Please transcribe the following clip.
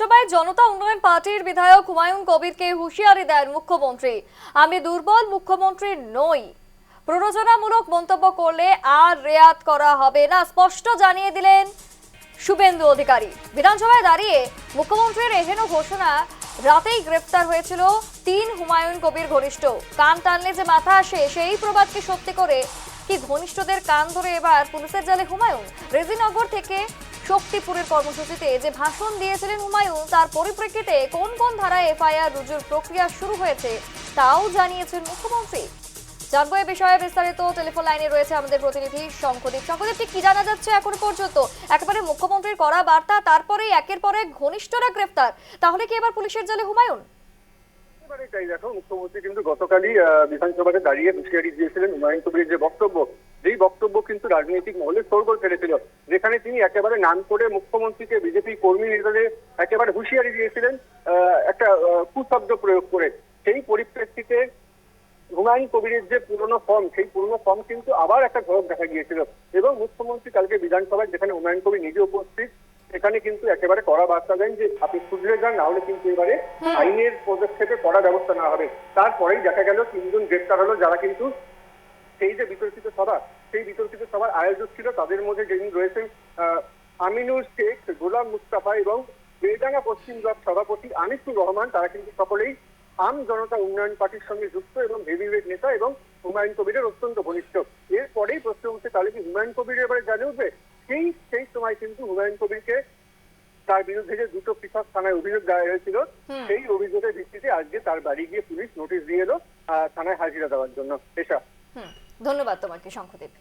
বিধানসভায় জনতা উন্নয়ন পার্টির বিধায়ক হুমায়ুন কবিরকে হুঁশিয়ারি দেন মুখ্যমন্ত্রী। আমি দুর্বল মুখ্যমন্ত্রী নই, প্ররোচনামূলক মন্তব্য করলে আর রেয়াত করা হবে না, স্পষ্ট জানিয়ে দিলেন শুভেন্দু অধিকারী। বিধানসভায় দাঁড়িয়ে মুখ্যমন্ত্রীর এহেন ঘোষণা রাতেই গ্রেফতার হয়েছিল 3 হুমায়ুন কবির ঘনিষ্ঠ। কান টানলে যে মাথা আসে, সেই প্রবাদকে সত্যি করে কি ঘনিষ্ঠদের কান ধরে এবার পুলিশের জালে হুমায়ুন? রেজিনগর থেকে শক্তিপুরের কর্মসূচিতে যে ভাষণ দিয়েছিলেন হুমায়ুন, তার পরিপ্রেক্ষিতে কোন কোন ধারায় এফআইআর রুজুর প্রক্রিয়া শুরু হয়েছে তাও জানিয়েছেন মুখ্যমন্ত্রী। জানবো এই বিষয়ে বিস্তারিত। টেলিফোন লাইনে রয়েছে আমাদের প্রতিনিধি শঙ্খদীপ। শঙ্খদীপ, ঠিক কি জানা যাচ্ছে এখন পর্যন্ত? একেবারে মুখ্যমন্ত্রীর করা বার্তা, তারপরেই একের পর এক ঘনিষ্ঠরা গ্রেফতার, তাহলে কি এবার পুলিশের জালে হুমায়ুন? তাই দেখো, মুখ্যমন্ত্রী কিন্তু গতকালই বিধানসভাতে দাঁড়িয়ে হুঁশিয়ারি দিয়েছিলেন হুমায়ুন কবিরের যে বক্তব্য, যেই বক্তব্য কিন্তু রাজনৈতিক মহলে শোরগোল ফেলেছিল, যেখানে তিনি একেবারে নাম করে মুখ্যমন্ত্রীকে বিজেপি কর্মী নেতাদের একেবারে হুঁশিয়ারি দিয়েছিলেন একটা কুশব্দ প্রয়োগ করে। সেই পরিপ্রেক্ষিতে হুমায়ুন কবিরের যে পুরনো ফর্ম, সেই পুরনো ফর্ম কিন্তু আবার একটা ঝলক দেখা গিয়েছিল এবং মুখ্যমন্ত্রী কালকে বিধানসভায়, যেখানে হুমায়ুন কবির নিজে উপস্থিত, সেখানে কিন্তু একেবারে কড়া বার্তা দেন যে আপনি শুধরে যান, না হলে কিন্তু এবারে আইনের পদক্ষেপে কড়া ব্যবস্থা নেওয়া হবে। তারপরেই দেখা গেল 3 জন গ্রেফতার হলো, যারা কিন্তু সেই যে বিতর্কিত সভা, সেই বিতর্কিত সভার আয়োজক ছিল। তাদের মধ্যে যিনি রয়েছেন আমিনুর শেখ, গোলাম মুস্তাফা এবং বেলডাঙ্গা পশ্চিম ব্লক সভাপতি আনিসুর রহমান, তারা কিন্তু সকলেই আম জনতা উন্নয়ন পার্টির সঙ্গে যুক্ত এবং হেভিওয়েট নেতা এবং হুমায়ুন কবিরের অত্যন্ত ঘনিষ্ঠ। এরপরেই প্রশ্ন উঠছে, তাহলে কি হুমায়ুন কবির এবারে জানে উঠবে? সেই সময় কিন্তু হুমায়ুন কবিরকে, তার বিরুদ্ধে যে 2টো পৃথক থানায় অভিযোগ দায়ের হয়েছিল, সেই অভিযোগের ভিত্তিতে আজকে তার বাড়ি গিয়ে পুলিশ নোটিশ দিয়ে এলো থানায় হাজিরা দেওয়ার জন্য। পেশা। ধন্যবাদ তোমাকে শঙ্খদীপ।